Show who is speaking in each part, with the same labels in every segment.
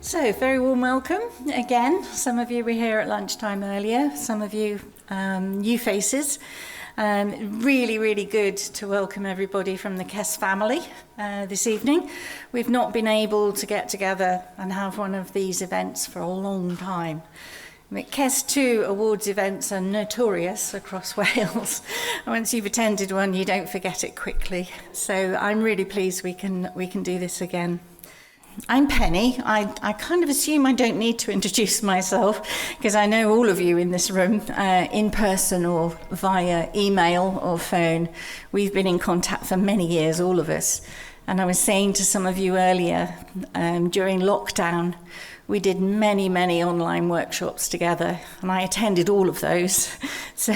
Speaker 1: So, very warm welcome again. Some of you were here at lunchtime earlier, some of you new faces. Really good to welcome everybody from the KESS family this evening. We've not been able to get together and have one of these events for a long time. KESS 2 awards events are notorious across Wales. Once you've attended one, you don't forget it quickly. So I'm really pleased we can do this again. I'm Penny. I kind of assume I don't need to introduce myself because I know all of you in this room, in person or via email or phone. We've been in contact for many years, all of us. And I was saying to some of you earlier, during lockdown, we did many online workshops together, and I attended all of those. So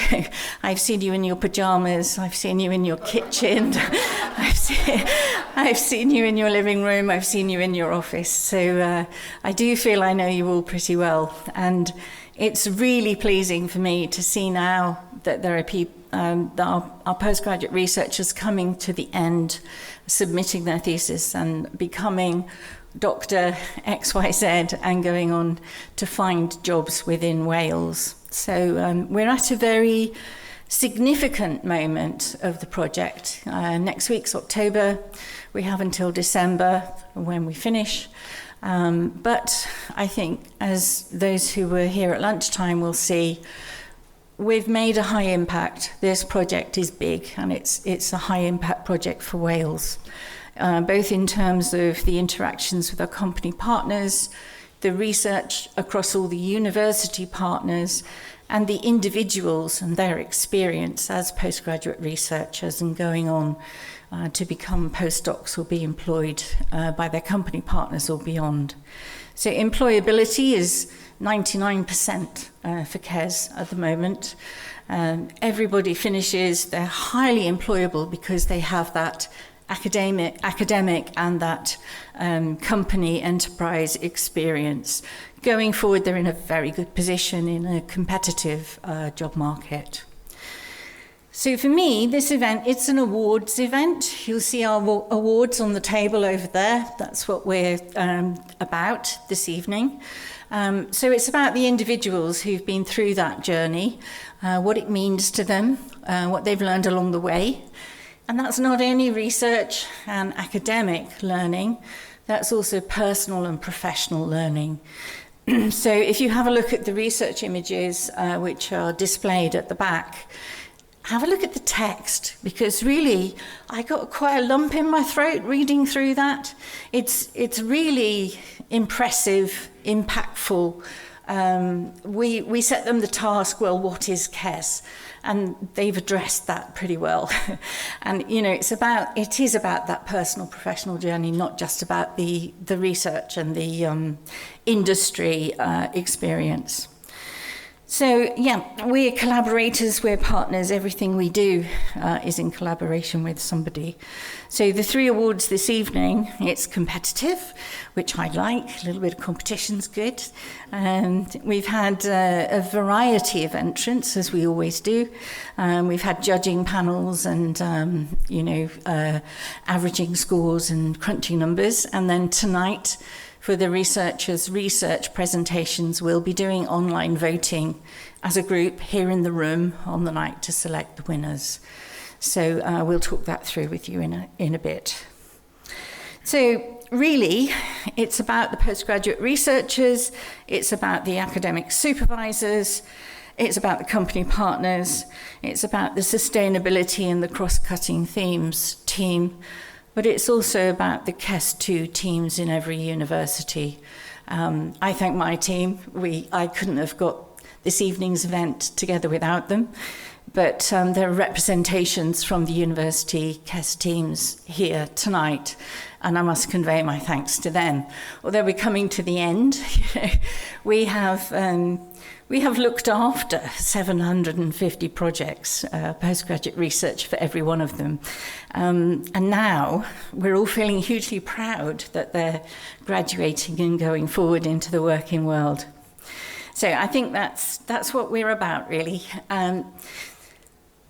Speaker 1: I've seen you in your pajamas, I've seen you in your kitchen, I've seen you in your living room, I've seen you in your office. So I do feel I know you all pretty well. And it's really pleasing for me to see now that there are people, our postgraduate researchers coming to the end, submitting their thesis and becoming Dr. XYZ and going on to find jobs within Wales. So we're at a very significant moment of the project. Next week's October. We have until December when we finish. But I think, as those who were here at lunchtime will see, we've made a high impact. This project is big, and it's a high impact project for Wales. Both in terms of the interactions with our company partners, the research across all the university partners, and the individuals and their experience as postgraduate researchers and going on to become postdocs or be employed by their company partners or beyond. So employability is 99% for KESS at the moment. Everybody finishes, they're highly employable because they have that academic and that company enterprise experience. Going forward, they're in a very good position in a competitive job market. So for me, this event, it's an awards event. You'll see our awards on the table over there. That's what we're about this evening. So it's about the individuals who've been through that journey, what it means to them, what they've learned along the way. And that's not only research and academic learning, that's also personal and professional learning. So if you have a look at the research images which are displayed at the back, have a look at the text, because really I got quite a lump in my throat reading through that. It's really impressive, impactful. We set them the task, well, what is KESS? And they've addressed that pretty well. And, you know, it is about that personal, professional journey, not just about the research and the industry experience. So, yeah, we're collaborators, we're partners. Everything we do is in collaboration with somebody. So the 3 awards this evening, it's competitive, which I like. A little bit of competition's good. And we've had a variety of entrants, as we always do. We've had judging panels and, averaging scores and crunching numbers. And then tonight, for the researchers' research presentations, we'll be doing online voting as a group here in the room on the night to select the winners. So we'll talk that through with you in a bit. So really, it's about the postgraduate researchers, it's about the academic supervisors, it's about the company partners, it's about the sustainability and the cross-cutting themes team, but it's also about the KESS 2 teams in every university. I thank my team. I couldn't have got this evening's event together without them. But there are representations from the university KESS teams here tonight, and I must convey my thanks to them. Although we're coming to the end, we have looked after 750 projects, postgraduate research for every one of them. And now we're all feeling hugely proud that they're graduating and going forward into the working world. So I think that's what we're about, really.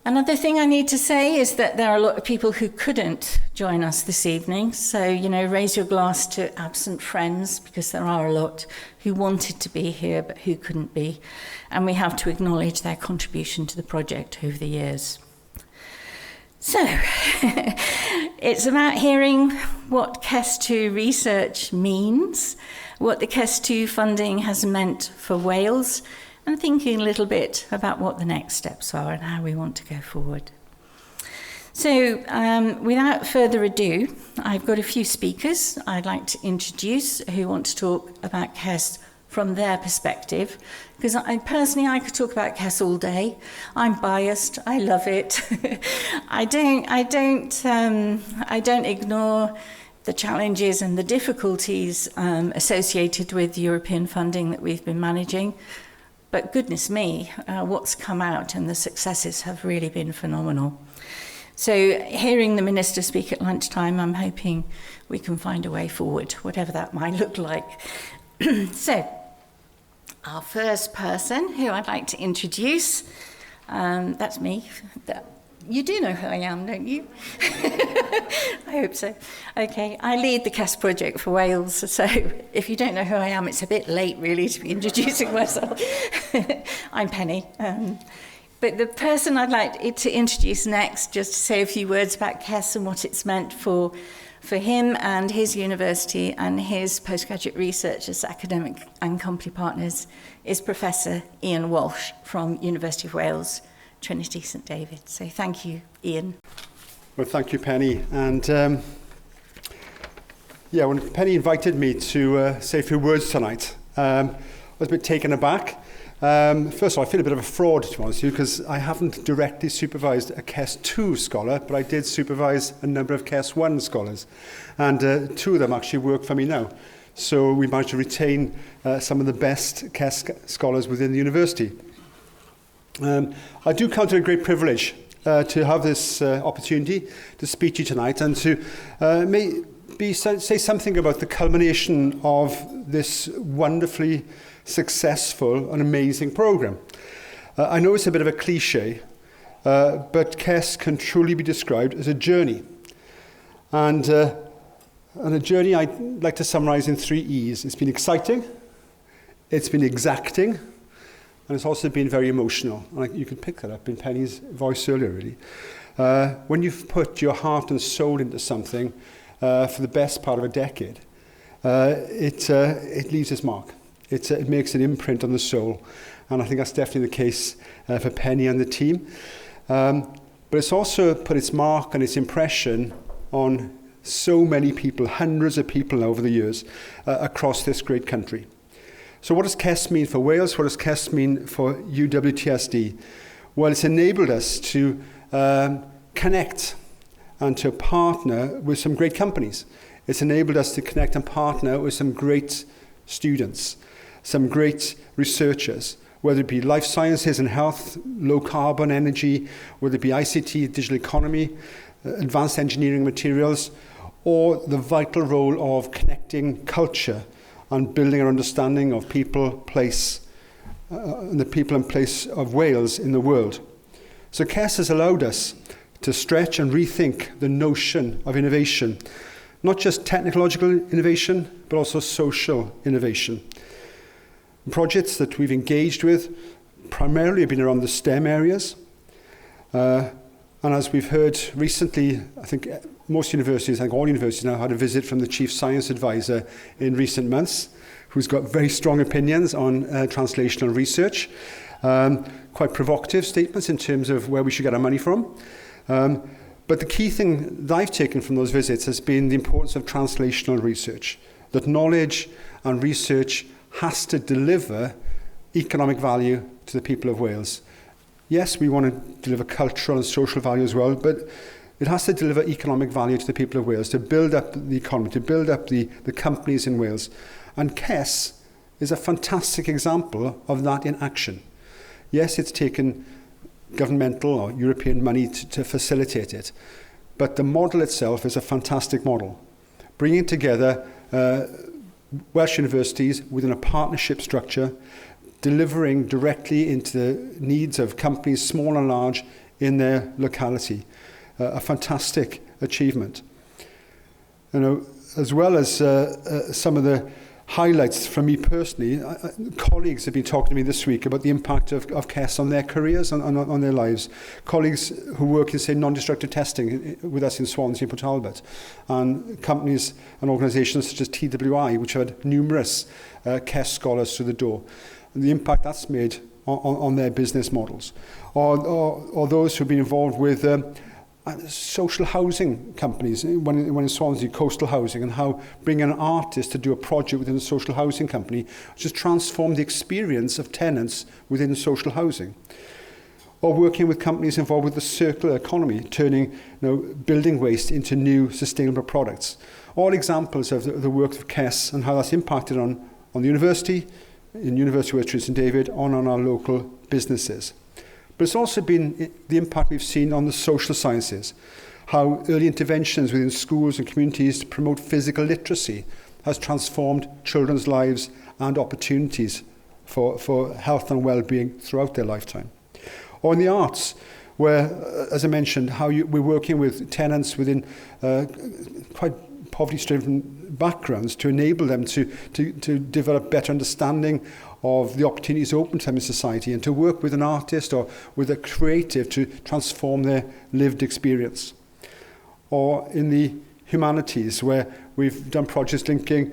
Speaker 1: Another thing I need to say is that there are a lot of people who couldn't join us this evening. So, raise your glass to absent friends, because there are a lot who wanted to be here but who couldn't be. And we have to acknowledge their contribution to the project over the years. So, it's about hearing what KESS2 research means, what the KESS2 funding has meant for Wales, and thinking a little bit about what the next steps are and how we want to go forward. So, without further ado, I've got a few speakers I'd like to introduce who want to talk about KESS from their perspective, because I could talk about KESS all day. I'm biased. I love it. I don't ignore the challenges and the difficulties associated with European funding that we've been managing. But goodness me, what's come out and the successes have really been phenomenal. So hearing the Minister speak at lunchtime, I'm hoping we can find a way forward, whatever that might look like. So our first person who I'd like to introduce, that's me. You do know who I am, don't you? I hope so. Okay, I lead the KESS project for Wales, so if you don't know who I am, it's a bit late, really, to be introducing myself. I'm Penny. But the person I'd like to introduce next, just to say a few words about KESS and what it's meant for him and his university and his postgraduate research as academic and company partners, is Professor Ian Walsh from University of Wales, Trinity St David. So thank you, Ian.
Speaker 2: Well, thank you, Penny. And when Penny invited me to say a few words tonight, I was a bit taken aback. First of all, I feel a bit of a fraud, to be honest with you, because I haven't directly supervised a KESS2 scholar, but I did supervise a number of KESS1 scholars. And two of them actually work for me now. So we managed to retain some of the best KESS scholars within the university. I do count it a great privilege to have this opportunity to speak to you tonight and to say something about the culmination of this wonderfully successful and amazing programme. I know it's a bit of a cliche, but KESS can truly be described as a journey. And a journey I'd like to summarise in 3 E's. It's been exciting, it's been exacting, and it's also been very emotional. You can pick that up in Penny's voice earlier, really. When you've put your heart and soul into something for the best part of a decade, it leaves its mark. It makes an imprint on the soul. And I think that's definitely the case for Penny and the team. But it's also put its mark and its impression on so many people, hundreds of people over the years, across this great country. So what does KESS mean for Wales? What does KESS mean for UWTSD? Well, it's enabled us to connect and to partner with some great companies. It's enabled us to connect and partner with some great students, some great researchers, whether it be life sciences and health, low carbon energy, whether it be ICT, digital economy, advanced engineering materials, or the vital role of connecting culture and building our understanding of people, place, and the people and place of Wales in the world. So KESS has allowed us to stretch and rethink the notion of innovation, not just technological innovation, but also social innovation. Projects that we've engaged with primarily have been around the STEM areas. And as we've heard recently, I think most universities, I think all universities now had a visit from the Chief Science Advisor in recent months, who's got very strong opinions on translational research. Quite provocative statements in terms of where we should get our money from. But the key thing that I've taken from those visits has been the importance of translational research, that knowledge and research has to deliver economic value to the people of Wales. Yes, we want to deliver cultural and social value as well, but it has to deliver economic value to the people of Wales, to build up the economy, to build up the companies in Wales. And KESS is a fantastic example of that in action. Yes, it's taken governmental or European money to facilitate it, but the model itself is a fantastic model, bringing together Welsh universities within a partnership structure, delivering directly into the needs of companies, small and large, in their locality. A fantastic achievement. You know, as well as some of the highlights from me personally, colleagues have been talking to me this week about the impact of KESS on their careers, on their lives. Colleagues who work in, say, non-destructive testing with us in Swansea and Port Talbot, and companies and organisations such as TWI, which have had numerous KESS scholars through the door, and the impact that's made on their business models. Or those who've been involved with social housing companies, one in Swansea, coastal housing, and how bringing an artist to do a project within a social housing company just transformed the experience of tenants within social housing. Or working with companies involved with the circular economy, turning building waste into new sustainable products. All examples of the work of KESS and how that's impacted on the university, in University of St David, on our local businesses. But it's also been the impact we've seen on the social sciences, how early interventions within schools and communities to promote physical literacy has transformed children's lives and opportunities for health and well-being throughout their lifetime. Or in the arts, where, as I mentioned, how we're working with tenants within quite poverty-stricken backgrounds to enable them to develop better understanding of the opportunities open to them in society, and to work with an artist or with a creative to transform their lived experience. Or in the humanities, where we've done projects linking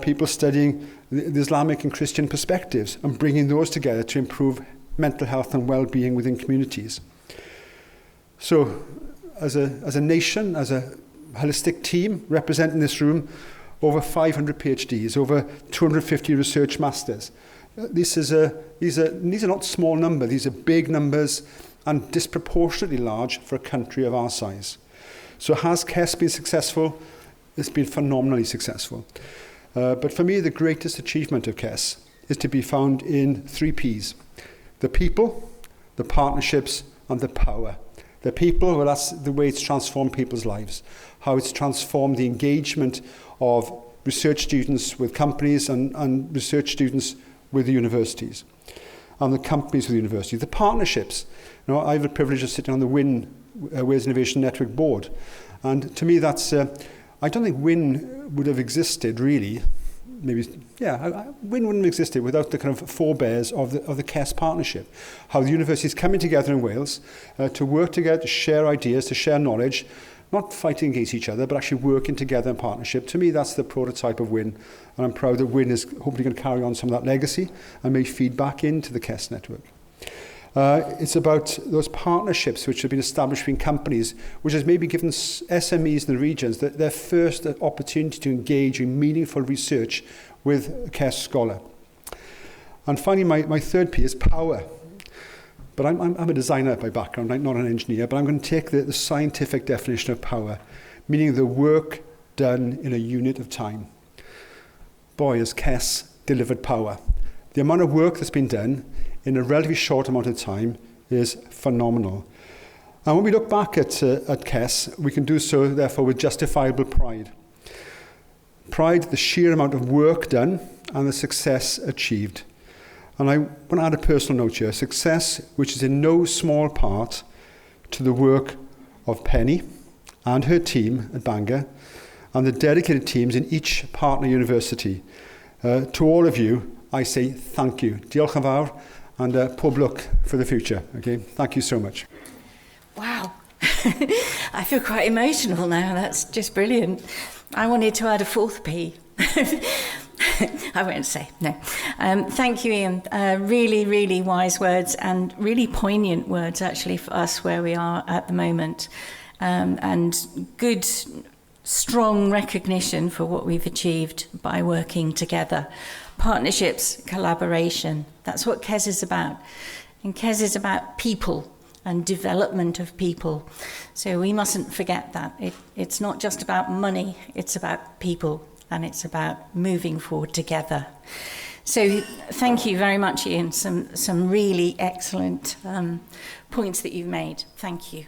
Speaker 2: people studying the Islamic and Christian perspectives and bringing those together to improve mental health and well-being within communities. So, as a nation, as a holistic team representing this room, over 500 PhDs, over 250 research masters. These are not small numbers, these are big numbers and disproportionately large for a country of our size. So has KESS been successful? It's been phenomenally successful. But for me, the greatest achievement of KESS is to be found in 3 Ps. The people, the partnerships, and the power. The people, well, that's the way it's transformed people's lives. How it's transformed the engagement of research students with companies and research students with the universities, and the companies with the university. The partnerships. I have the privilege of sitting on the WIN, Wales Innovation Network board, and to me that's, I don't think WIN would have existed really, WIN wouldn't have existed without the kind of forebears of the KESS partnership. How the universities coming together in Wales to work together, to share ideas, to share knowledge, not fighting against each other, but actually working together in partnership. To me, that's the prototype of WIN, and I'm proud that WIN is hopefully going to carry on some of that legacy and may feed back into the KESS network. It's about those partnerships which have been established between companies, which has maybe given SMEs in the regions their first opportunity to engage in meaningful research with a KESS scholar. And finally, my 3rd P is power. But I'm a designer by background, not an engineer, but I'm going to take the scientific definition of power, meaning the work done in a unit of time. Boy, has KESS delivered power. The amount of work that's been done in a relatively short amount of time is phenomenal. And when we look back at KESS, we can do so, therefore, with justifiable pride. Pride, the sheer amount of work done and the success achieved. And I want to add a personal note here, success which is in no small part to the work of Penny and her team at Bangor and the dedicated teams in each partner university. To all of you, I say thank you. Diolch yn fawr, and pob lwc for the future. Okay, thank you so much.
Speaker 1: Wow. I feel quite emotional now. That's just brilliant. I wanted to add a 4th P. I won't say, no. Thank you, Ian. Really, really wise words and really poignant words, actually, for us where we are at the moment. And good, strong recognition for what we've achieved by working together. Partnerships, collaboration. That's what KESS is about. And KESS is about people and development of people. So we mustn't forget that. It's not just about money, it's about people. And it's about moving forward together. So thank you very much, Ian. Some really excellent points that you've made. Thank you.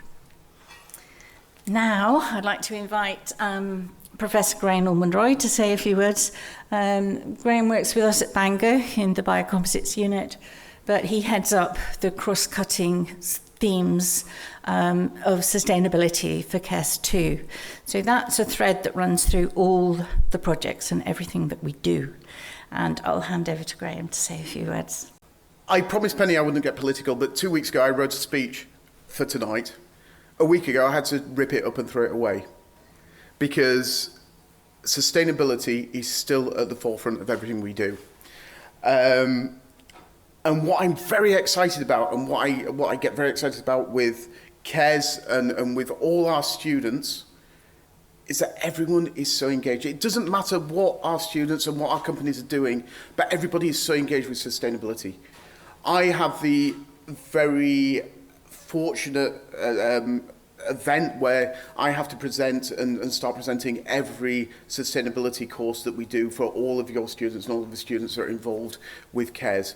Speaker 1: Now, I'd like to invite Professor Graham Ormond-Roy to say a few words. Graham works with us at Bangor in the Biocomposites unit, but he heads up the cross-cutting themes of sustainability for KESS too. So that's a thread that runs through all the projects and everything that we do. And I'll hand over to Graham to say a few words.
Speaker 3: I promised Penny I wouldn't get political, but 2 weeks ago I wrote a speech for tonight. A week ago I had to rip it up and throw it away because sustainability is still at the forefront of everything we do. And what I'm very excited about, and what I get very excited about with KESS and with all our students, is that everyone is so engaged. It doesn't matter what our students and what our companies are doing, but everybody is so engaged with sustainability. I have the very fortunate event where I have to present and start presenting every sustainability course that we do for all of your students and all of the students that are involved with KESS.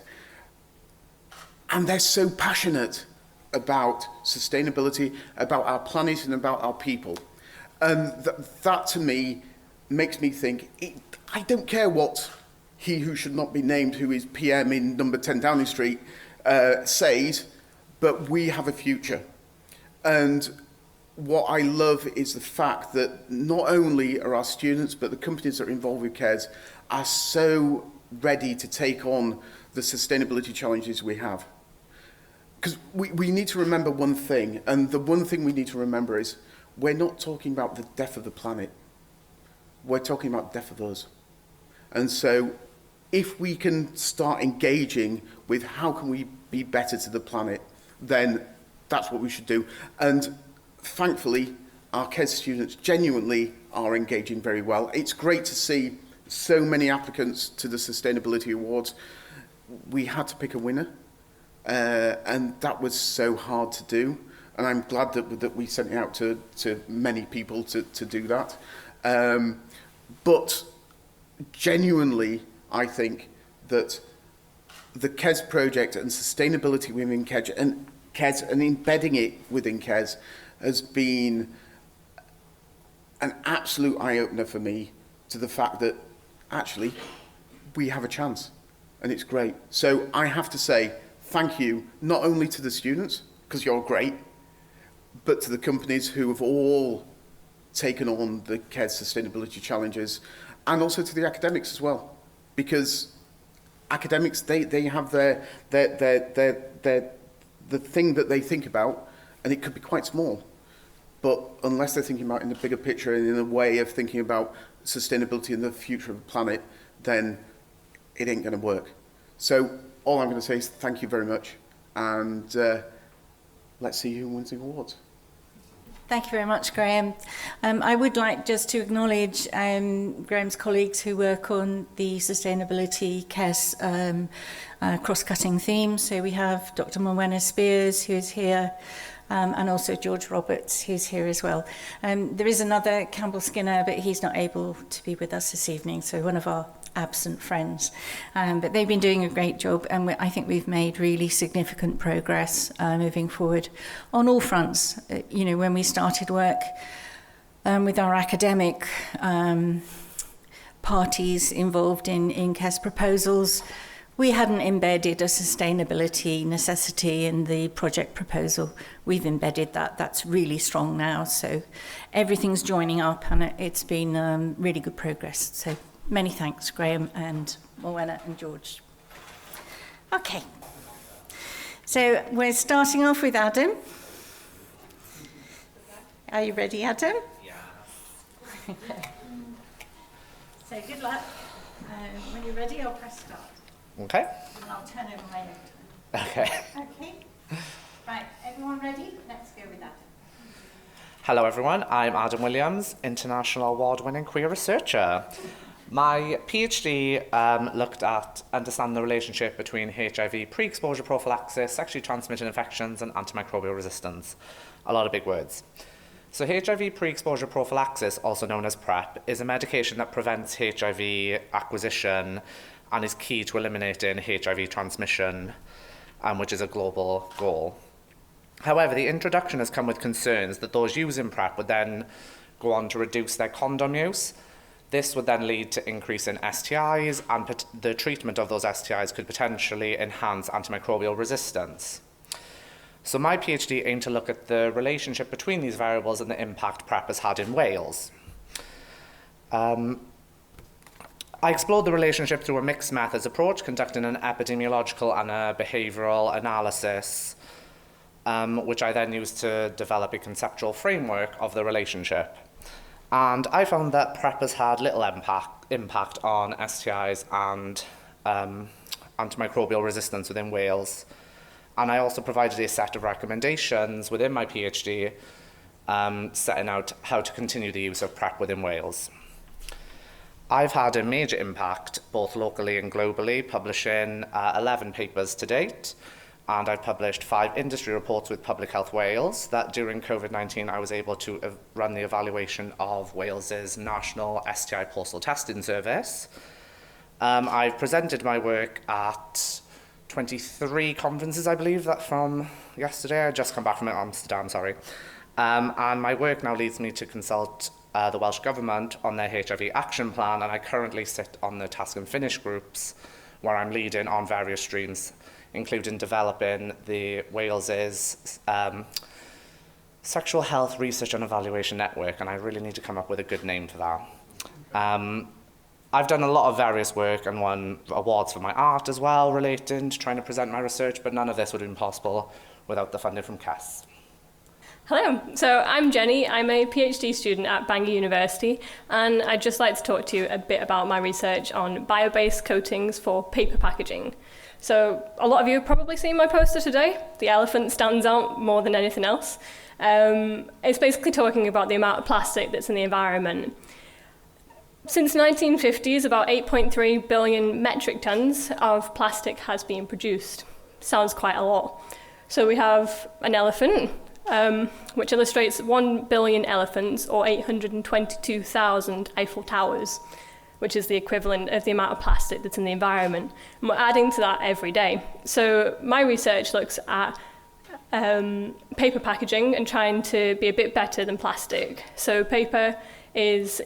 Speaker 3: And they're so passionate about sustainability, about our planet and about our people. And that to me makes me think, I don't care what he who should not be named, who is PM in number 10 Downing Street, says, but we have a future. And what I love is the fact that not only are our students, but the companies that are involved with KESS are so ready to take on the sustainability challenges we have. Because we need to remember one thing, and the one thing we need to remember is we're not talking about the death of the planet. We're talking about the death of us. And so if we can start engaging with how can we be better to the planet, then that's what we should do. And thankfully, our KESS students genuinely are engaging very well. It's great to see so many applicants to the Sustainability Awards. We had to pick a winner, and that was so hard to do. And I'm glad that we sent it out to many people to do that. But genuinely, I think that the KESS project and sustainability within KESS and embedding it within KESS has been an absolute eye-opener for me to the fact that actually we have a chance and it's great. So I have to say thank you not only to the students, because you're great, but to the companies who have all taken on the KESS sustainability challenges, and also to the academics as well, because academics, they have the thing that they think about, and it could be quite small, but unless they're thinking about in the bigger picture and in a way of thinking about sustainability and the future of the planet, then it ain't going to work. So all I'm going to say is thank you very much, and let's see who wins the awards.
Speaker 1: Thank you very much, Graham. I would like just to acknowledge Graham's colleagues who work on the sustainability KESS cross-cutting theme. So we have Dr. Morwenna Spears, who's here, and also George Roberts, who's here as well. There is another Campbell Skinner, but he's not able to be with us this evening, so one of our absent friends. But they've been doing a great job, and I think we've made really significant progress moving forward on all fronts. You know, when we started work with our academic parties involved in KESS proposals, we hadn't embedded a sustainability necessity in the project proposal. We've embedded that. That's really strong now. So everything's joining up, and it's been really good progress. So many thanks, Graham and Morwenna and George. Okay. So we're starting off with Adam. Are you ready, Adam?
Speaker 4: Yeah.
Speaker 1: So good luck. When you're ready, I'll press start.
Speaker 4: Okay.
Speaker 1: And I'll turn over my note.
Speaker 4: Okay.
Speaker 1: Okay. Right, everyone ready? Let's go with Adam.
Speaker 4: Hello everyone, I'm Adam Williams, International Award-winning queer researcher. My PhD looked at understanding the relationship between HIV pre-exposure prophylaxis, sexually transmitted infections, and antimicrobial resistance. A lot of big words. So HIV pre-exposure prophylaxis, also known as PrEP, is a medication that prevents HIV acquisition and is key to eliminating HIV transmission, which is a global goal. However, the introduction has come with concerns that those using PrEP would then go on to reduce their condom use. This would then lead to increase in STIs, and the treatment of those STIs could potentially enhance antimicrobial resistance. So my PhD aimed to look at the relationship between these variables and the impact PrEP has had in Wales. I explored the relationship through a mixed methods approach, conducting an epidemiological and a behavioural analysis, which I then used to develop a conceptual framework of the relationship. And I found that PrEP has had little impact on STIs and antimicrobial resistance within Wales. And I also provided a set of recommendations within my PhD, setting out how to continue the use of PrEP within Wales. I've had a major impact, both locally and globally, publishing 11 papers to date, and I've published 5 industry reports with Public Health Wales that during COVID-19 I was able to run the evaluation of Wales's national STI postal testing service. I've presented my work at 23 conferences, I believe, that from yesterday. I just come back from Amsterdam, sorry. And my work now leads me to consult the Welsh Government on their HIV action plan, and I currently sit on the task and finish groups where I'm leading on various streams, including developing the Wales's Sexual Health Research and Evaluation Network, and I really need to come up with a good name for that. I've done a lot of various work and won awards for my art as well, relating to trying to present my research, but none of this would have been possible without the funding from KESS.
Speaker 5: Hello, so I'm Jenny. I'm a PhD student at Bangor University, and I'd just like to talk to you a bit about my research on bio-based coatings for paper packaging. So a lot of you have probably seen my poster today. The elephant stands out more than anything else. It's basically talking about the amount of plastic that's in the environment. Since the 1950s, about 8.3 billion metric tons of plastic has been produced. Sounds quite a lot. So we have an elephant, which illustrates 1 billion elephants, or 822,000 Eiffel Towers, which is the equivalent of the amount of plastic that's in the environment. And we're adding to that every day. So my research looks at paper packaging and trying to be a bit better than plastic. So paper is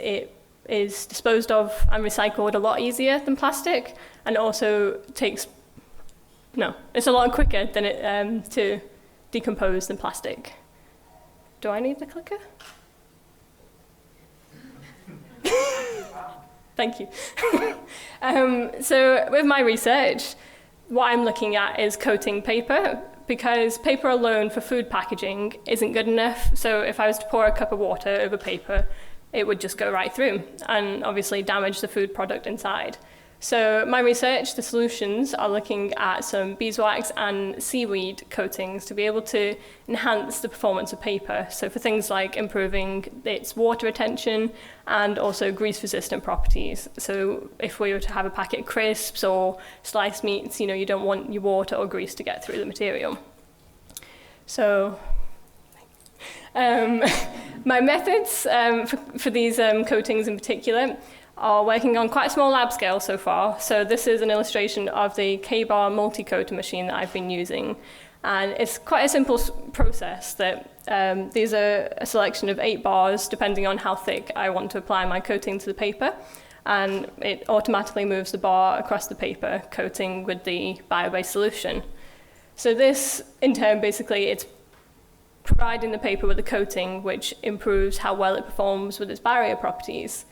Speaker 5: disposed of and recycled a lot easier than plastic, and also it's a lot quicker than it to decompose than plastic. Do I need the clicker? Thank you. So with my research, what I'm looking at is coating paper, because paper alone for food packaging isn't good enough. So if I was to pour a cup of water over paper, it would just go right through and obviously damage the food product inside. So my research, the solutions, are looking at some beeswax and seaweed coatings to be able to enhance the performance of paper. So for things like improving its water retention and also grease-resistant properties. So if we were to have a packet of crisps or sliced meats, you don't want your water or grease to get through the material. So my methods for these coatings in particular are working on quite a small lab scale so far. So this is an illustration of the K-bar multi-coater machine that I've been using. And it's quite a simple process that these are a selection of 8 bars, depending on how thick I want to apply my coating to the paper. And it automatically moves the bar across the paper, coating with the bio-based solution. So this, in turn, basically, it's providing the paper with a coating which improves how well it performs with its barrier properties.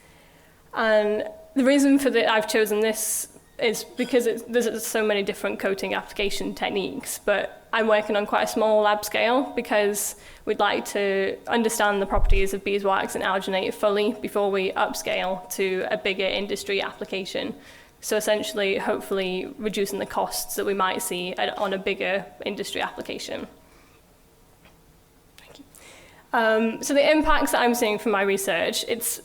Speaker 5: And the reason for that I've chosen this is because there's so many different coating application techniques, but I'm working on quite a small lab scale because we'd like to understand the properties of beeswax and alginate fully before we upscale to a bigger industry application. So essentially, hopefully, reducing the costs that we might see on a bigger industry application. So the impacts that I'm seeing from my research, it's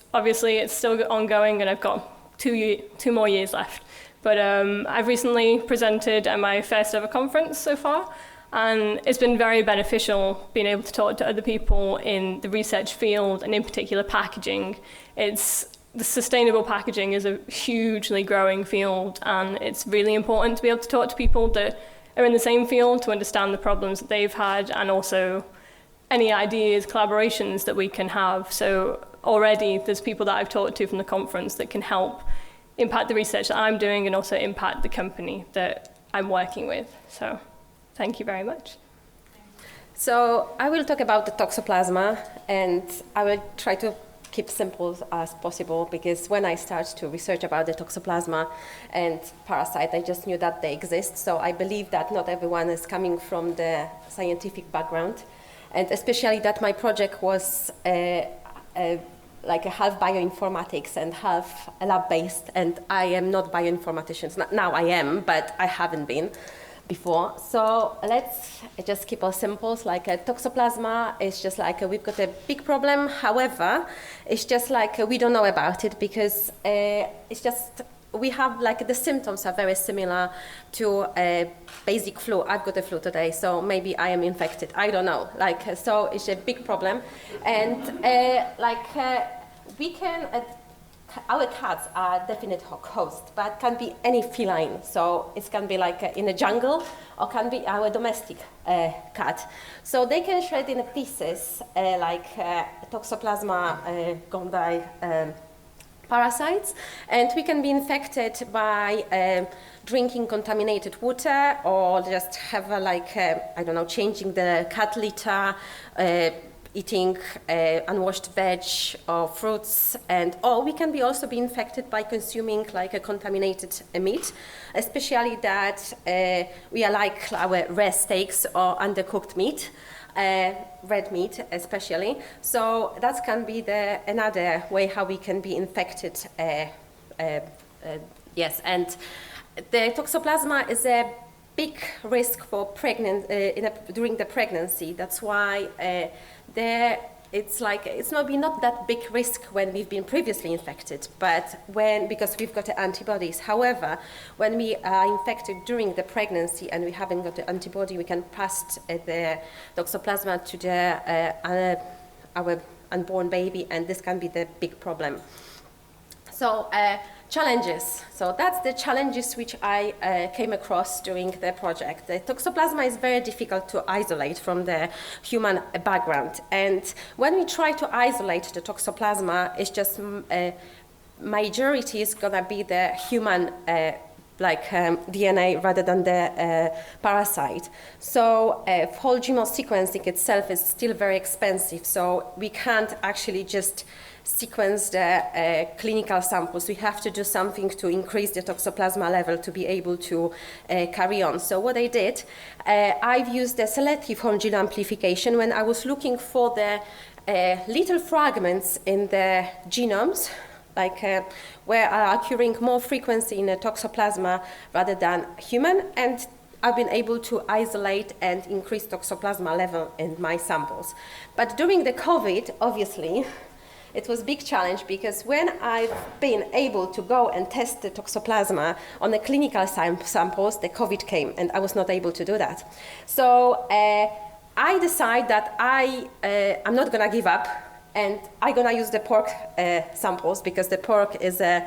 Speaker 5: still ongoing, and I've got two more years left. But I've recently presented at my first ever conference so far, and it's been very beneficial being able to talk to other people in the research field, and in particular packaging. The sustainable packaging is a hugely growing field, and it's really important to be able to talk to people that are in the same field to understand the problems that they've had, and also any ideas, collaborations that we can have. So already there's people that I've talked to from the conference that can help impact the research that I'm doing and also impact the company that I'm working with. So thank you very much.
Speaker 6: So I will talk about the toxoplasma, and I will try to keep simple as possible, because when I started to research about the toxoplasma and parasite, I just knew that they exist. So I believe that not everyone is coming from the scientific background, and especially that my project was like a half bioinformatics and half lab-based, and I am not bioinformatician. Now I am, but I haven't been before. So let's just keep it simple. Like a toxoplasma is just like we've got a big problem. However, it's just like we don't know about it, because it's just we have like the symptoms are very similar to a basic flu. I've got a flu today, so maybe I am infected. I don't know. Like so, it's a big problem, and we can. Our cats are definite host, but can be any feline. So it can be like in a jungle, or can be our domestic cat. So they can shed in pieces Toxoplasma gondii parasites, and we can be infected by drinking contaminated water, or just have I don't know, changing the cat litter, eating unwashed veg or fruits, or we can also be infected by consuming like a contaminated meat, especially that we are like our rare steaks or undercooked meat, red meat especially. So that can be another way how we can be infected. Yes, and the toxoplasma is a big risk for during the pregnancy. That's why it's not that big risk when we've been previously infected, but because we've got the antibodies. However, when we are infected during the pregnancy and we haven't got the antibody, we can pass the toxoplasma to our unborn baby, and this can be the big problem. So challenges. So that's the challenges which I came across during the project. The toxoplasma is very difficult to isolate from the human background. And when we try to isolate the toxoplasma, it's just majority is gonna be the human DNA rather than the parasite. So whole genome sequencing itself is still very expensive. So we can't actually just sequence the clinical samples. We have to do something to increase the toxoplasma level to be able to carry on. So what I did, I've used the selective whole genome amplification when I was looking for the little fragments in the genomes, where are occurring more frequency in the toxoplasma rather than human, and I've been able to isolate and increase toxoplasma level in my samples. But during the COVID, obviously, it was a big challenge, because when I've been able to go and test the toxoplasma on the clinical samples, the COVID came, and I was not able to do that. So I decided that I'm not gonna give up, and I'm gonna use the pork samples, because the pork is a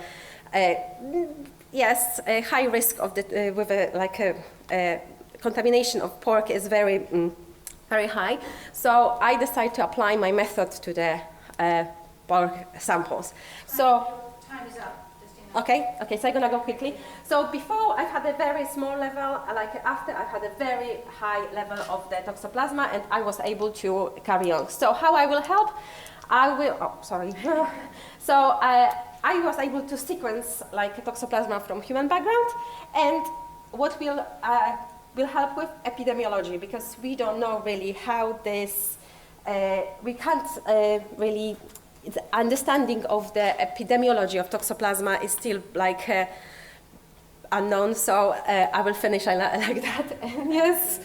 Speaker 6: high risk of contamination of pork is very very high. So I decided to apply my method to the pork samples. So
Speaker 1: time is up.
Speaker 6: Okay, so I'm gonna go quickly. So before I had a very small level, after I had a very high level of the toxoplasma, and I was able to carry on. So how I will help? So I was able to sequence toxoplasma from human background, and what will help with epidemiology, because we don't know really how this, we can't really, the understanding of the epidemiology of toxoplasma is still unknown. So I will finish like that. Yes.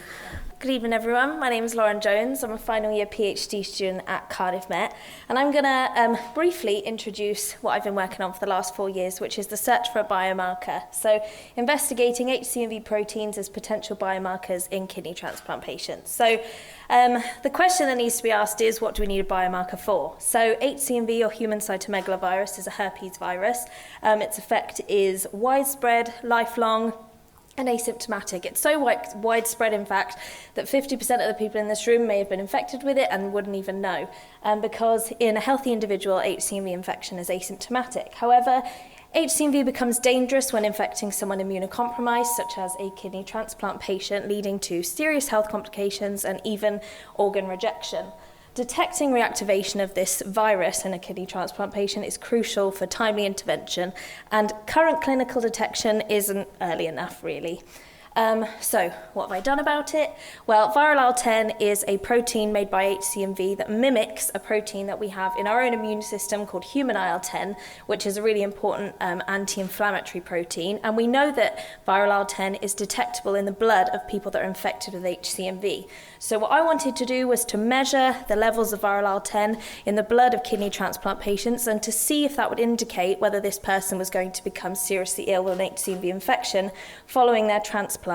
Speaker 7: Good evening, everyone. My name is Lauren Jones. I'm a final year PhD student at Cardiff Met, and I'm going to briefly introduce what I've been working on for the last 4 years, which is the search for a biomarker. So investigating HCMV proteins as potential biomarkers in kidney transplant patients. So the question that needs to be asked is, what do we need a biomarker for? So HCMV, or human cytomegalovirus, is a herpes virus. Its effect is widespread, lifelong, and asymptomatic. It's so widespread, in fact, that 50% of the people in this room may have been infected with it and wouldn't even know, because in a healthy individual, HCMV infection is asymptomatic. However, HCMV becomes dangerous when infecting someone immunocompromised, such as a kidney transplant patient, leading to serious health complications and even organ rejection. Detecting reactivation of this virus in a kidney transplant patient is crucial for timely intervention, and current clinical detection isn't early enough, really. So, what have I done about it? Well, viral IL-10 is a protein made by HCMV that mimics a protein that we have in our own immune system called human IL-10, which is a really important anti-inflammatory protein. And we know that viral IL-10 is detectable in the blood of people that are infected with HCMV. So what I wanted to do was to measure the levels of viral IL-10 in the blood of kidney transplant patients and to see if that would indicate whether this person was going to become seriously ill with an HCMV infection following their transplant.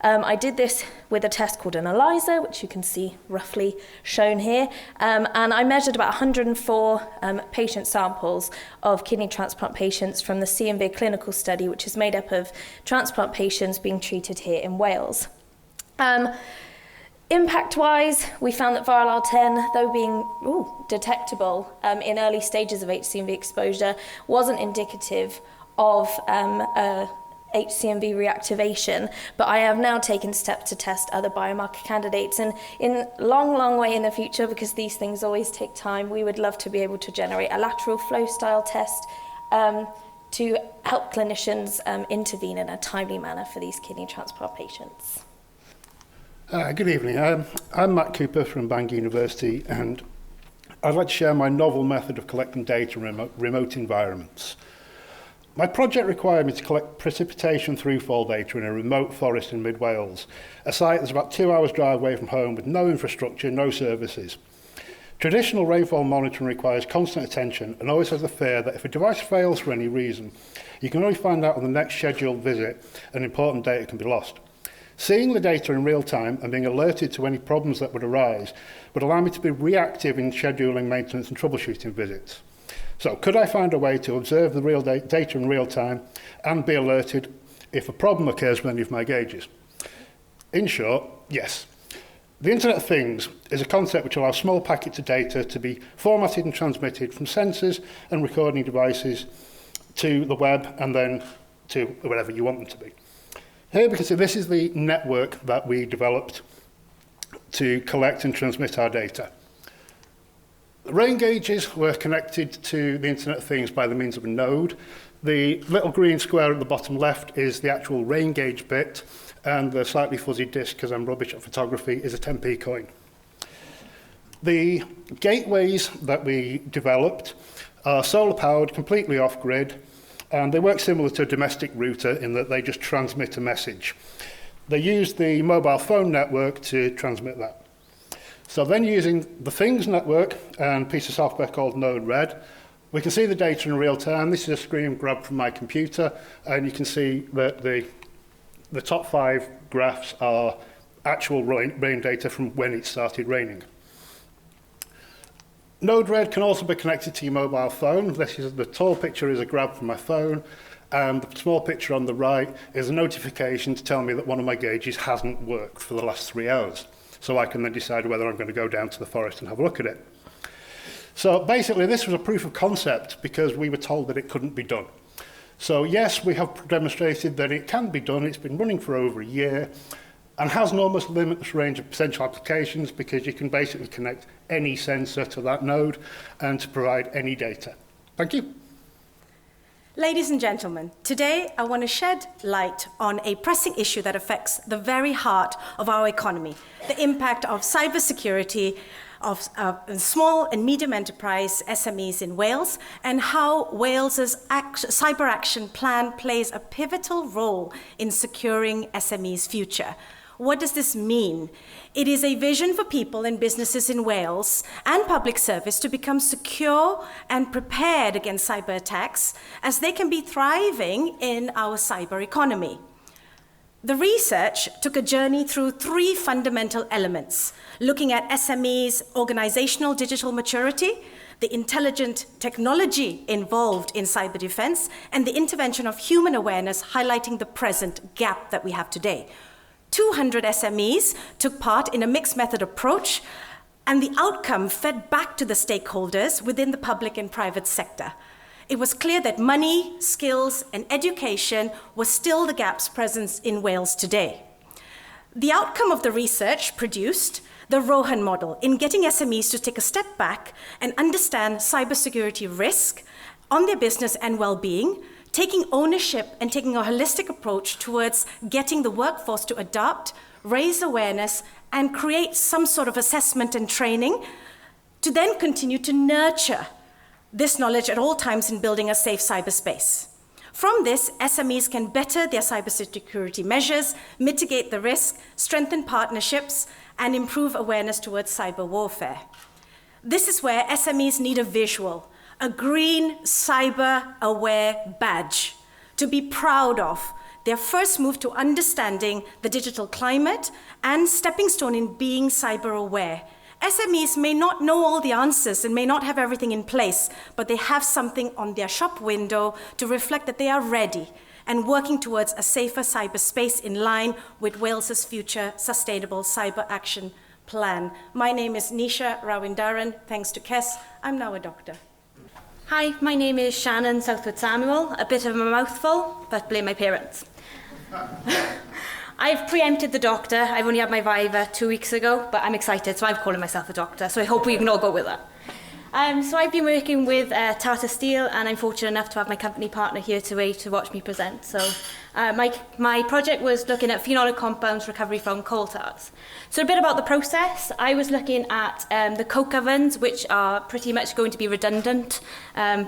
Speaker 7: I did this with a test called an ELISA, which you can see roughly shown here, and I measured about 104 patient samples of kidney transplant patients from the CMV clinical study, which is made up of transplant patients being treated here in Wales. Impact-wise, we found that viral IL-10, though being detectable in early stages of HCMV exposure, wasn't indicative of HCMV reactivation, but I have now taken steps to test other biomarker candidates, and in long way in the future, because these things always take time, we would love to be able to generate a lateral flow style test to help clinicians intervene in a timely manner for these kidney transplant patients.
Speaker 8: Good evening. I'm Matt Cooper from Bangor University, and I'd like to share my novel method of collecting data in remote environments. My project required me to collect precipitation throughfall data in a remote forest in mid-Wales, a site that's about 2 hours drive away from home with no infrastructure, no services. Traditional rainfall monitoring requires constant attention and always has the fear that if a device fails for any reason, you can only find out on the next scheduled visit and important data can be lost. Seeing the data in real time and being alerted to any problems that would arise would allow me to be reactive in scheduling maintenance and troubleshooting visits. So could I find a way to observe the real data in real time and be alerted if a problem occurs with any of my gauges? In short, yes. The Internet of Things is a concept which allows small packets of data to be formatted and transmitted from sensors and recording devices to the web and then to wherever you want them to be. Here we can see this is the network that we developed to collect and transmit our data. The rain gauges were connected to the Internet of Things by the means of a node. The little green square at the bottom left is the actual rain gauge bit, and the slightly fuzzy disc, because I'm rubbish at photography, is a 10p coin. The gateways that we developed are solar powered, completely off grid, and they work similar to a domestic router in that they just transmit a message. They use the mobile phone network to transmit that. So then using the Things network and a piece of software called Node-RED, we can see the data in real time. This is a screen grabbed from my computer, and you can see that the top 5 graphs are actual rain data from when it started raining. Node-RED can also be connected to your mobile phone. The tall picture is a grab from my phone, and the small picture on the right is a notification to tell me that one of my gauges hasn't worked for the last 3 hours. So I can then decide whether I'm going to go down to the forest and have a look at it. So basically, this was a proof of concept because we were told that it couldn't be done. So yes, we have demonstrated that it can be done. It's been running for over a year and has an almost limitless range of potential applications because you can basically connect any sensor to that node and to provide any data. Thank you.
Speaker 9: Ladies and gentlemen, today I want to shed light on a pressing issue that affects the very heart of our economy, the impact of cybersecurity of small and medium enterprise SMEs in Wales, and how Wales's cyber action plan plays a pivotal role in securing SMEs' future. What does this mean? It is a vision for people and businesses in Wales and public service to become secure and prepared against cyber attacks, as they can be thriving in our cyber economy. The research took a journey through 3 fundamental elements, looking at SMEs' organizational digital maturity, the intelligent technology involved in cyber defense, and the intervention of human awareness, highlighting the present gap that we have today. 200 SMEs took part in a mixed method approach, and the outcome fed back to the stakeholders within the public and private sector. it was clear that money, skills, and education were still the gaps present in Wales today. The outcome of the research produced the Rohan model in getting SMEs to take a step back and understand cybersecurity risk on their business and well-being, taking ownership and taking a holistic approach towards getting the workforce to adapt, raise awareness, and create some sort of assessment and training to then continue to nurture this knowledge at all times in building a safe cyberspace. From this, SMEs can better their cybersecurity measures, mitigate the risk, strengthen partnerships, and improve awareness towards cyber warfare. This is where SMEs need a visual, a green cyber-aware badge to be proud of, their first move to understanding the digital climate and stepping stone in being cyber-aware. SMEs may not know all the answers and may not have everything in place, but they have something on their shop window to reflect that they are ready and working towards a safer cyberspace in line with Wales's future sustainable cyber action plan. My name is Nisha Rawindaran. Thanks to KESS, I'm now a doctor.
Speaker 10: Hi, my name is Shannon Southwood Samuel. A bit of a mouthful, but blame my parents. I've preempted the doctor. I've only had my Viva 2 weeks ago, but I'm excited, so I'm calling myself a doctor, so I hope we can all go with that. So I've been working with Tata Steel, and I'm fortunate enough to have my company partner here today to watch me present. So my project was looking at phenolic compounds recovery from coal tars. So a bit about the process. I was looking at the coke ovens, which are pretty much going to be redundant,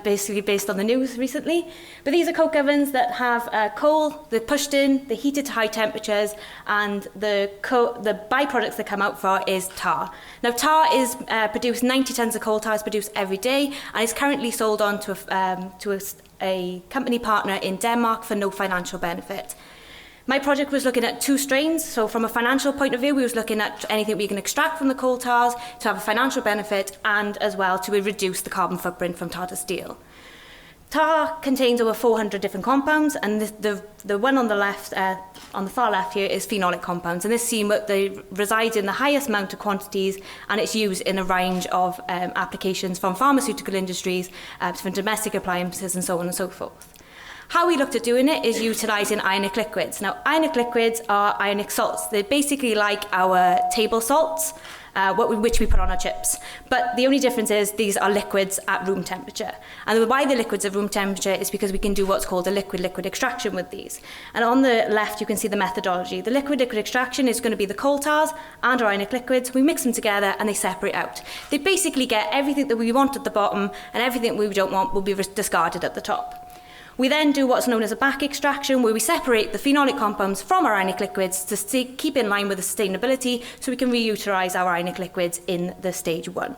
Speaker 10: basically based on the news recently. But these are coke ovens that have coal, they're pushed in, they're heated to high temperatures, and the byproducts that come out for is tar. Now tar is produced, 90 tonnes of coal tar is produced every day, and is currently sold on to a company partner in Denmark for no financial benefit. My project was looking at two strains, so from a financial point of view, we was looking at anything we can extract from the coal tars to have a financial benefit and as well to reduce the carbon footprint from Tata Steel. Tar contains over 400 different compounds, and the one on the left, on the far left here, is phenolic compounds, and this seam they reside in the highest amount of quantities, and it's used in a range of applications from pharmaceutical industries, from domestic appliances, and so on and so forth. How we looked at doing it is utilising ionic liquids. Now, ionic liquids are ionic salts. They're basically like our table salts, which we put on our chips. But the only difference is these are liquids at room temperature. And why the liquids at room temperature is because we can do what's called a liquid-liquid extraction with these. And on the left, you can see the methodology. The liquid-liquid extraction is going to be the coal tars and our ionic liquids. We mix them together and they separate out. They basically get everything that we want at the bottom, and everything we don't want will be discarded at the top. We then do what's known as a back extraction, where we separate the phenolic compounds from our ionic liquids to keep in line with the sustainability, so we can reutilise our ionic liquids in the stage 1.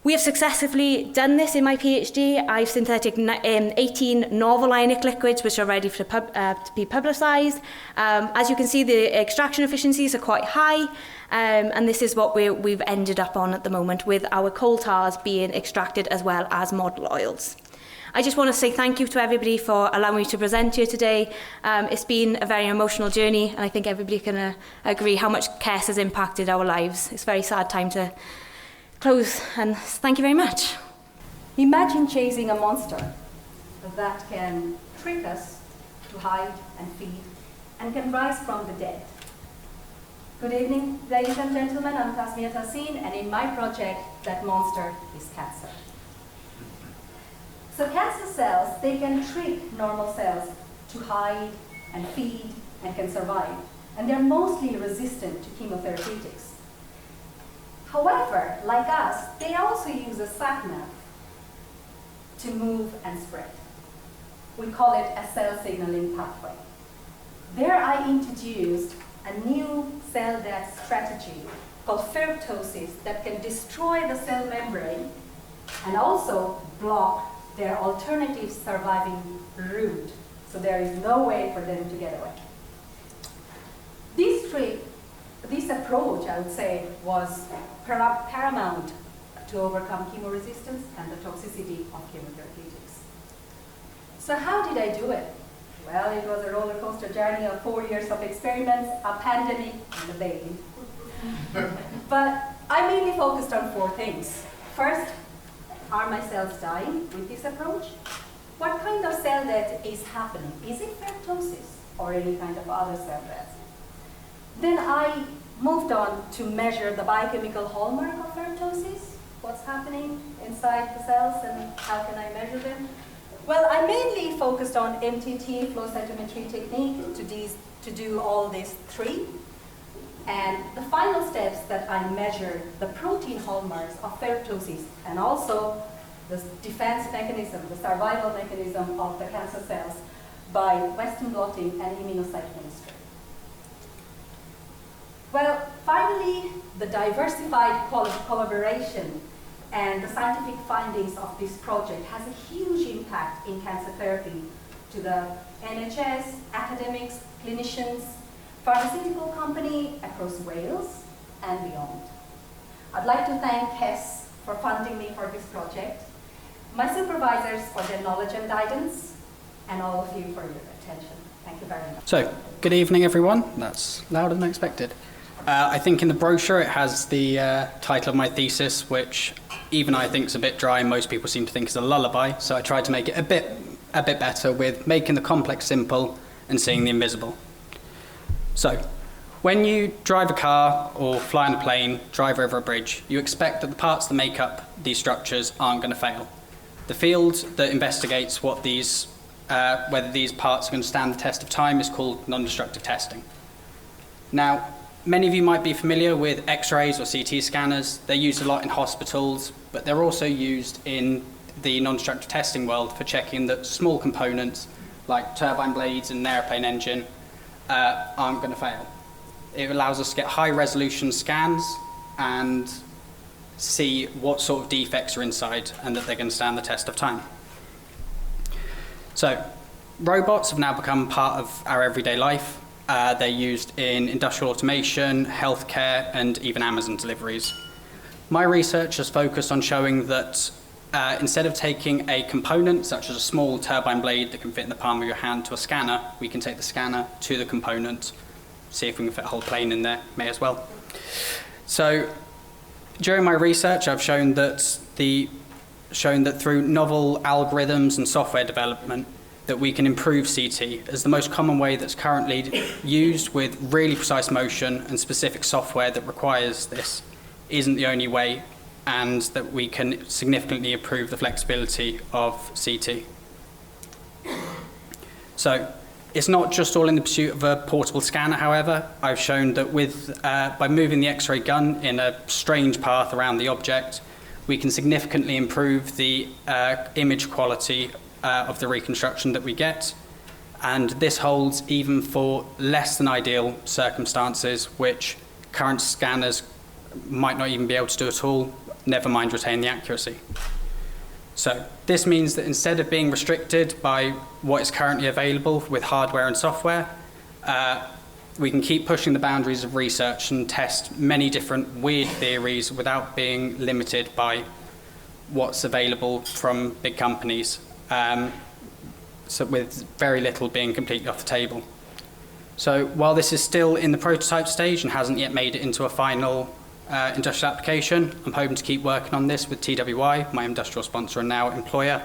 Speaker 10: We have successfully done this in my PhD. I've synthetic 18 novel ionic liquids which are ready to be publicised. As you can see, the extraction efficiencies are quite high, and this is what we've ended up on at the moment, with our coal tars being extracted as well as model oils. I just want to say thank you to everybody for allowing me to present here today. It's been a very emotional journey, and I think everybody can agree how much KESS has impacted our lives. It's a very sad time to close, and thank you very much.
Speaker 11: Imagine chasing a monster that can trick us to hide and feed and can rise from the dead. Good evening, ladies and gentlemen. I'm Tasmia Tassin, and in my project, that monster is cancer. So cancer cells, they can trick normal cells to hide and feed and can survive. And they're mostly resistant to chemotherapeutics. However, like us, they also use a sat-nav to move and spread. We call it a cell signaling pathway. There I introduced a new cell death strategy called ferroptosis that can destroy the cell membrane and also block their alternative surviving route, so there is no way for them to get away. This approach, I would say, was paramount to overcome chemoresistance and the toxicity of chemotherapeutics. So how did I do it? Well, it was a roller coaster journey of 4 years of experiments, a pandemic, and a baby. But I mainly focused on 4 things. First, are my cells dying with this approach? What kind of cell death is happening? Is it ferroptosis or any kind of other cell death? Then I moved on to measure the biochemical hallmark of ferroptosis. What's happening inside the cells and how can I measure them? Well, I mainly focused on MTT flow cytometry technique to do all these three. And the final steps that I measured the protein hallmarks of ferroptosis and also the defense mechanism, the survival mechanism of the cancer cells by Western blotting and immunocytochemistry. Well, finally, the diversified collaboration and the scientific findings of this project has a huge impact in cancer therapy to the NHS, academics, clinicians, pharmaceutical company across Wales and beyond. I'd like to thank KESS for funding me for this project, my supervisors for their knowledge and guidance, and all of you for your attention. Thank you very much.
Speaker 12: So, good evening everyone. That's louder than expected. I think in the brochure it has the title of my thesis, which even I think is a bit dry and most people seem to think is a lullaby, so I tried to make it a bit better with making the complex simple and seeing the invisible. So, when you drive a car or fly on a plane, drive over a bridge, you expect that the parts that make up these structures aren't going to fail. The field that investigates what these, whether these parts are going to stand the test of time is called non-destructive testing. Now, many of you might be familiar with X-rays or CT scanners. They're used a lot in hospitals, but they're also used in the non-destructive testing world for checking that small components like turbine blades in an airplane engine aren't going to fail. It allows us to get high resolution scans and see what sort of defects are inside and that they're going to stand the test of time. So, robots have now become part of our everyday life. They're used in industrial automation, healthcare, and even Amazon deliveries. My research has focused on showing that instead of taking a component, such as a small turbine blade that can fit in the palm of your hand, to a scanner, we can take the scanner to the component, see if we can fit a whole plane in there, may as well. So, during my research, I've shown that through novel algorithms and software development, that we can improve CT as the most common way that's currently used with really precise motion and specific software that requires this isn't the only way, and that we can significantly improve the flexibility of CT. So it's not just all in the pursuit of a portable scanner, however. I've shown that by moving the X-ray gun in a strange path around the object, we can significantly improve the image quality of the reconstruction that we get. And this holds even for less than ideal circumstances, which current scanners might not even be able to do at all, never mind retain the accuracy. So this means that instead of being restricted by what is currently available with hardware and software, we can keep pushing the boundaries of research and test many different weird theories without being limited by what's available from big companies, so with very little being completely off the table. So while this is still in the prototype stage and hasn't yet made it into a final industrial application, I'm hoping to keep working on this with TWI, my industrial sponsor and now employer,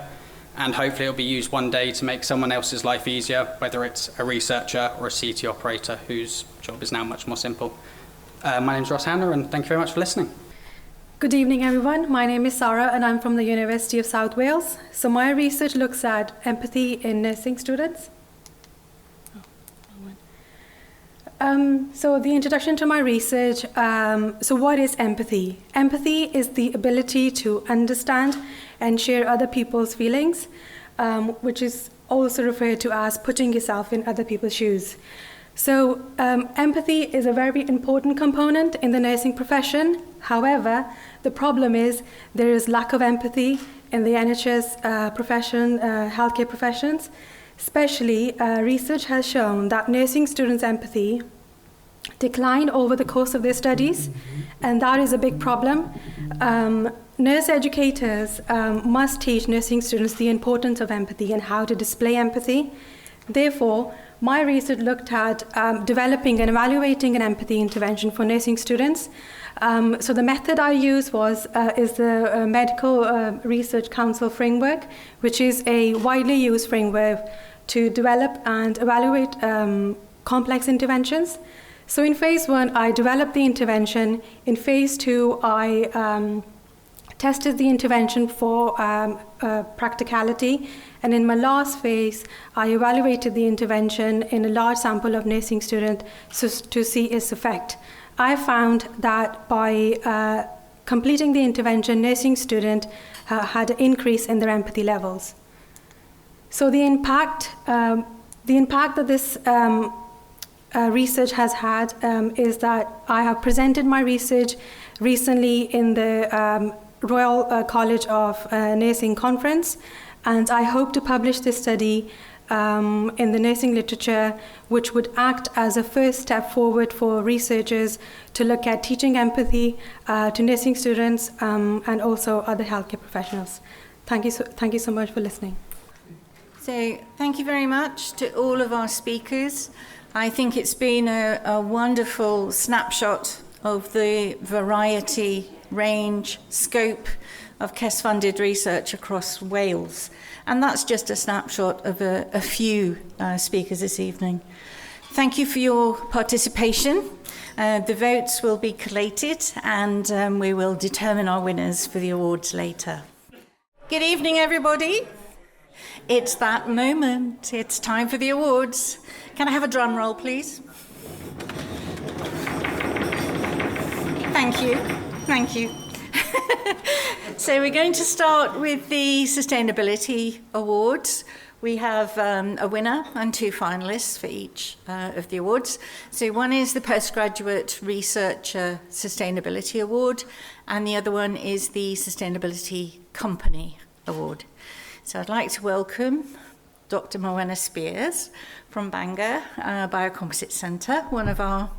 Speaker 12: and hopefully it'll be used one day to make someone else's life easier, whether it's a researcher or a CT operator whose job is now much more simple. My name's Ross Hanna, and thank you very much for listening.
Speaker 13: Good evening, everyone. My name is Sarah, and I'm from the University of South Wales. So my research looks at empathy in nursing students. So the introduction to my research, so what is empathy? Empathy is the ability to understand and share other people's feelings, which is also referred to as putting yourself in other people's shoes. So empathy is a very important component in the nursing profession. However, the problem is there is lack of empathy in the NHS profession, healthcare professions. Especially, research has shown that nursing students' empathy declined over the course of their studies, and that is a big problem. Nurse educators must teach nursing students the importance of empathy and how to display empathy. Therefore, my research looked at developing and evaluating an empathy intervention for nursing students. So the method I used is the Medical Research Council framework, which is a widely used framework to develop and evaluate complex interventions. So in phase 1, I developed the intervention. In phase 2, I tested the intervention for practicality. And in my last phase, I evaluated the intervention in a large sample of nursing students to see its effect. I found that by completing the intervention, nursing students had an increase in their empathy levels. So the impact that this research has had is that I have presented my research recently in the Royal College of Nursing Conference, and I hope to publish this study in the nursing literature, which would act as a first step forward for researchers to look at teaching empathy to nursing students and also other healthcare professionals. Thank you so much for listening.
Speaker 1: So thank you very much to all of our speakers. I think it's been a wonderful snapshot of the variety, range, scope of KESS-funded research across Wales. And that's just a snapshot of a few speakers this evening. Thank you for your participation. The votes will be collated and we will determine our winners for the awards later. Good evening, everybody. It's that moment. It's time for the awards. Can I have a drum roll, please? Thank you. Thank you. So we're going to start with the Sustainability Awards. We have a winner and 2 finalists for each of the awards. So one is the Postgraduate Researcher Sustainability Award, and the other one is the Sustainability Company Award. So I'd like to welcome Dr. Morwenna Spears from Bangor Biocomposite Centre, one of our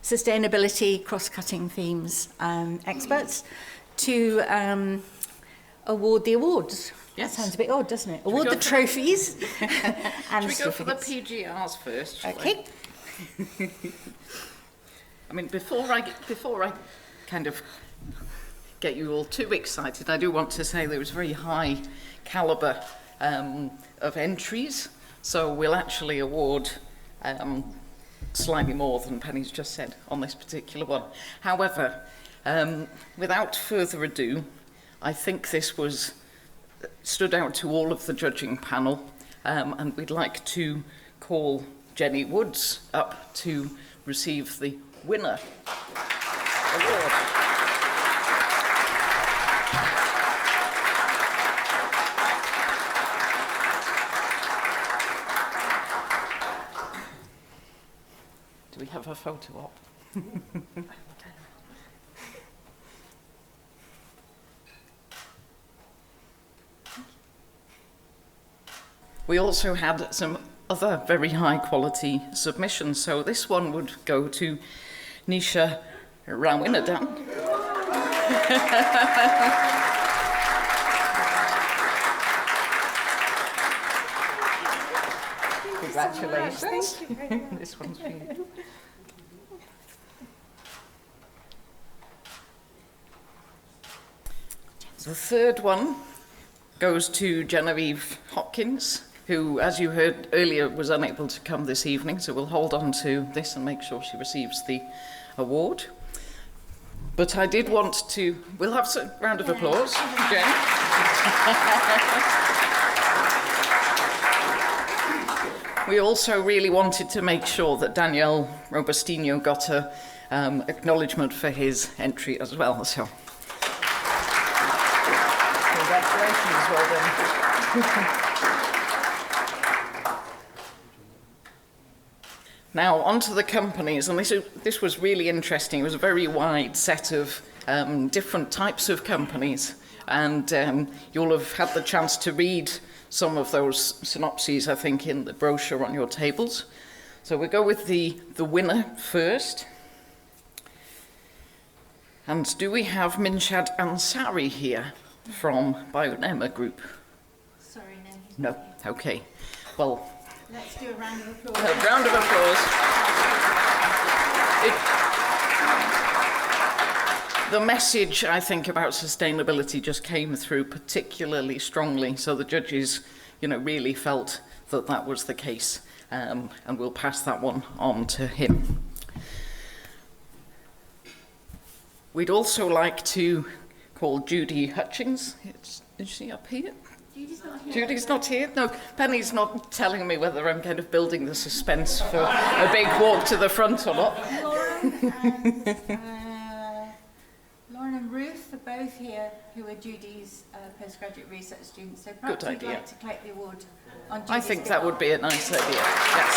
Speaker 1: sustainability cross-cutting themes experts, to award the awards. Yes. That sounds a bit odd, doesn't it? Award the trophies. And
Speaker 14: should we go for the PGRs first?
Speaker 1: Okay.
Speaker 14: I mean, before I kind of get you all too excited, I do want to say there was very high calibre of entries, so we'll actually award slightly more than Penny's just said on this particular one. However, without further ado, I think this stood out to all of the judging panel, and we'd like to call Jenny Woods up to receive the winner award. Do we have a photo op? We also had some other very high quality submissions. So this one would go to Nisha Rawinadan. Congratulations.
Speaker 9: Thank you very much.
Speaker 14: This one's for you. The third one goes to Genevieve Hopkins, who, as you heard earlier, was unable to come this evening, so we'll hold on to this and make sure she receives the award. But I did want to... We'll have a round of applause, Jen. We also really wanted to make sure that Daniel Robustino got a acknowledgement for his entry as well, so... Congratulations, well done. Now, on to the companies, and this was really interesting. It was a very wide set of different types of companies, and you'll have had the chance to read some of those synopses, I think, in the brochure on your tables. So we'll go with the winner first. And do we have Minshad Ansari here from Bionema Group?
Speaker 1: Sorry,
Speaker 14: no. No, okay. Well,
Speaker 1: Let's do a round of applause.
Speaker 14: A round of applause. The message, I think, about sustainability just came through particularly strongly, so the judges, really felt that that was the case, and we'll pass that one on to him. We'd also like to call Judy Hutchings. Is she up here? Judy's not here. No, Penny's not telling me whether I'm kind of building the suspense for a big walk to the front or not.
Speaker 1: Lauren and Ruth are both here, who are Judy's postgraduate research students. So perhaps
Speaker 14: Good
Speaker 1: we'd
Speaker 14: idea.
Speaker 1: like to collect the award on Judy's
Speaker 14: I think that would be a nice idea. Yes.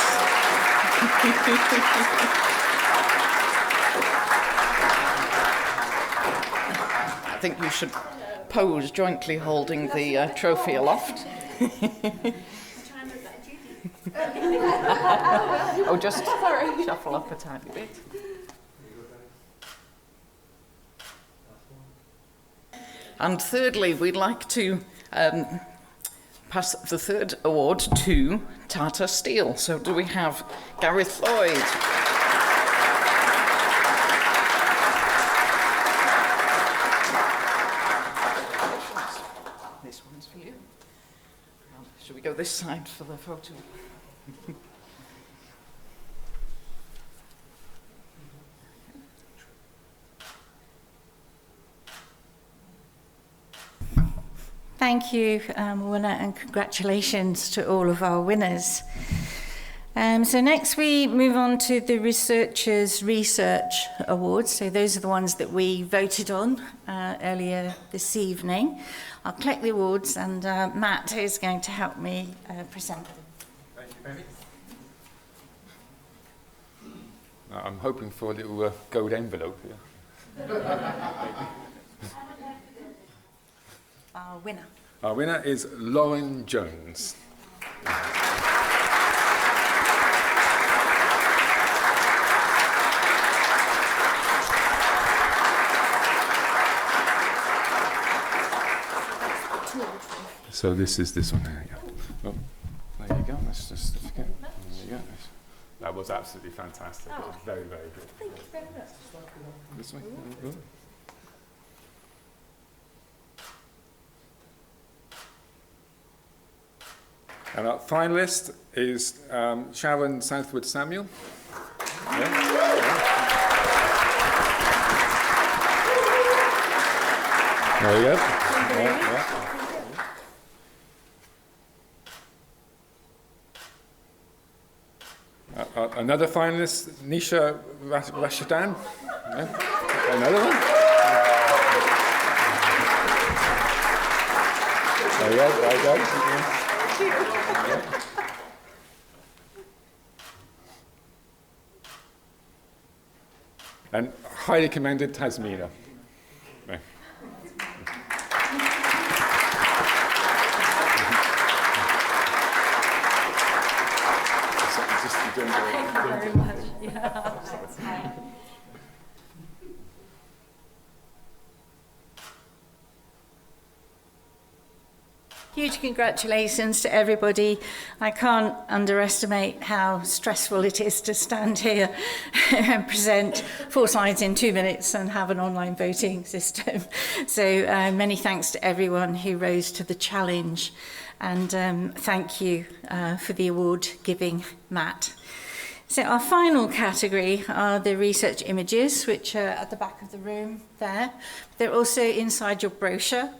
Speaker 14: I think you should pose jointly holding the trophy aloft. Oh, just shuffle up a tiny bit. And thirdly, we'd like to pass the third award to Tata Steel. So do we have Gareth Lloyd? This one's for you. Should we go this side for the photo?
Speaker 1: Thank you, winner, and congratulations to all of our winners. So next we move on to the Researchers' Research Awards. So those are the ones that we voted on earlier this evening. I'll collect the awards, and Matt is going to help me present them.
Speaker 15: Thank you, Penny. I'm hoping for a little gold envelope here.
Speaker 1: Our winner.
Speaker 15: Our winner is Lauren Jones. So this is this one. There you go. Oh, there you go. Let's just forget. There you go. That was absolutely fantastic. It was very, very good.
Speaker 7: Thank you very much.
Speaker 15: This way. And our finalist is Sharon Southwood Samuel. Yeah. There we go. Another finalist, Nisha Rashadan. Yeah. Another one. There you go. There you go. And highly commended Tasmina. Yeah.
Speaker 1: Thank you very much. Yeah. Huge congratulations to everybody. I can't underestimate how stressful it is to stand here and present 4 slides in 2 minutes and have an online voting system. So many thanks to everyone who rose to the challenge. And thank you for the award giving, Matt. So our final category are the research images, which are at the back of the room there. They're also inside your brochure.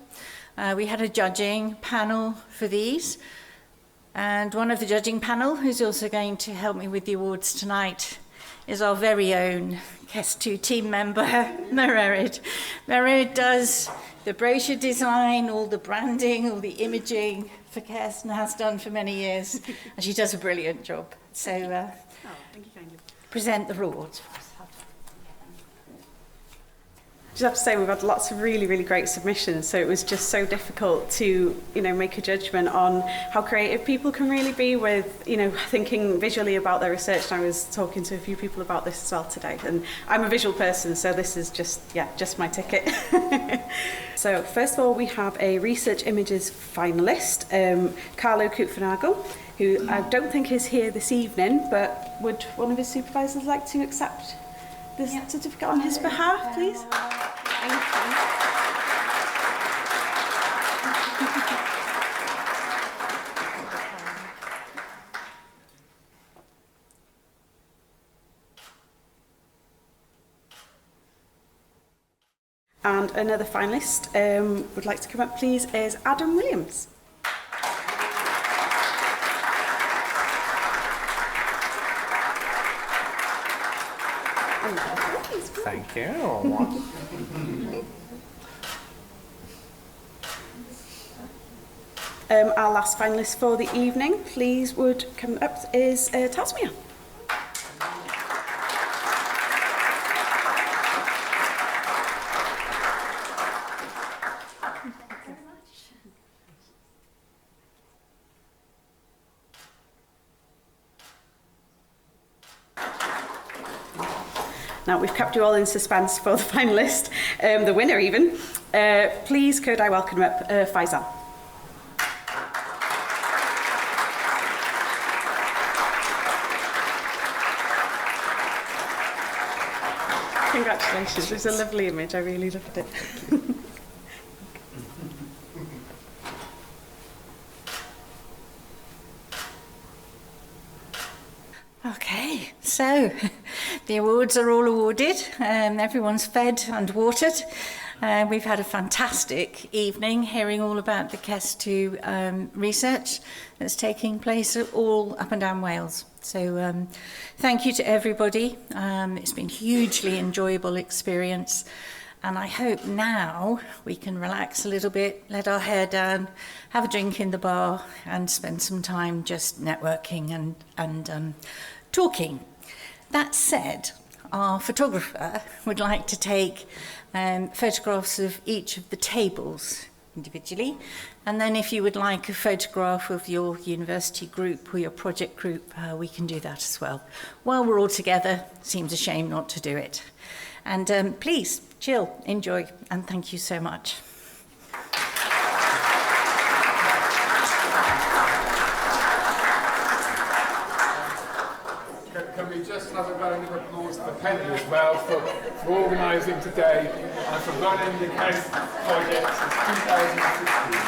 Speaker 1: We had a judging panel for these, and one of the judging panel, who's also going to help me with the awards tonight, is our very own KESS 2 team member, Mererid. Mererid does the brochure design, all the branding, all the imaging for KESS, and has done for many years, and she does a brilliant job. So
Speaker 16: thank you kindly.
Speaker 1: Present the awards.
Speaker 16: I just have to say we've had lots of really, really great submissions, so it was just so difficult to, make a judgment on how creative people can really be with, thinking visually about their research. And I was talking to a few people about this as well today, and I'm a visual person, so this is just my ticket. So first of all, we have a research images finalist, Carlo Cupfinago, who I don't think is here this evening, but would one of his supervisors like to accept this certificate on his behalf, please? Thank you. And another finalist would like to come up, please, is Adam Williams.
Speaker 4: Thank you.
Speaker 16: Our last finalist for the evening, please, would come up is Tasmia. Now, we've kept you all in suspense for the finalist, the winner even. Please, could I welcome up Faisal? Congratulations, it was a lovely image, I really loved it.
Speaker 1: Okay, so the awards are all awarded. Everyone's fed and watered. We've had a fantastic evening hearing all about the KESS2 research that's taking place all up and down Wales. So thank you to everybody. It's been a hugely enjoyable experience. And I hope now we can relax a little bit, let our hair down, have a drink in the bar and spend some time just networking and talking. That said, our photographer would like to take photographs of each of the tables individually. And then if you would like a photograph of your university group or your project group, we can do that as well. While we're all together, seems a shame not to do it. And please, chill, enjoy, and thank you so much.
Speaker 15: Can we just have a round of applause for Penny as well for organising today and for running the KESS project since 2016.